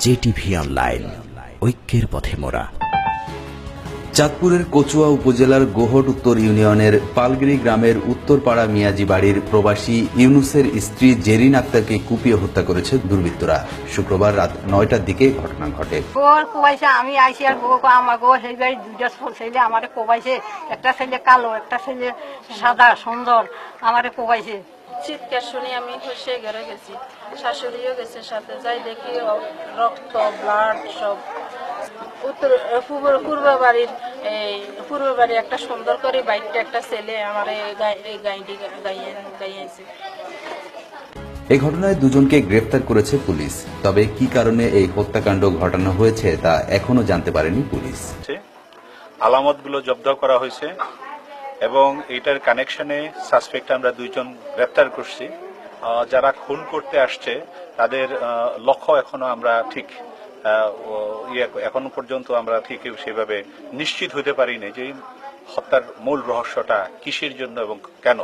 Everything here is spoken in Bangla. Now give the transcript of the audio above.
জেটিভি অনলাইন, ঐক্যের পথে মোরা। চাঁদপুরের কচুয়া উপজেলার গোহট উত্তর ইউনিয়নের পালগিরি গ্রামের উত্তরপাড়া মিয়াজি বাড়ির প্রবাসী ইউনুসের স্ত্রী জেরিন আক্তারকে কুপিয়ে হত্যা করেছে দুর্বৃত্তরা। শুক্রবার রাত 9টার দিকে ঘটনা ঘটে। আমি আইসি আর আমার গো সেই বাড়ি দুইটা ছেলে আমারে কোবাইছে, একটা ছেলে কালো, একটা ছেলে সাদা সুন্দর, আমারে কোবাইছে। চিৎকার শুনে আমি হসে ঘরে গেছি, শাশুড়িও গেছে সাথে, যাই দেখি রক্ত ব্লাড সব। পূর্ব বাড়ির একটা সুন্দর করে বাইকটা একটা ছেলে আমার গাইছে। এই ঘটনায় দুজনকে গ্রেফতার করেছে পুলিশ। তবে কি কারণে এই হত্যাকাণ্ড ঘটানো হয়েছে তা এখনো জানতে পারেনি পুলিশ। আলামতগুলো জব্দ করা হয়েছে এবং এটার কানেকশনে সাসপেক্ট আমরা দুইজন গ্রেফতার করছি। যারা খুন করতে আসছে তাদের লক্ষ্য এখনো আমরা ঠিক এখনো পর্যন্ত আমরা ঠিক সেভাবে নিশ্চিত হতে পারিনি যে হত্যার মূল রহস্যটা কিসের জন্য এবং কেন।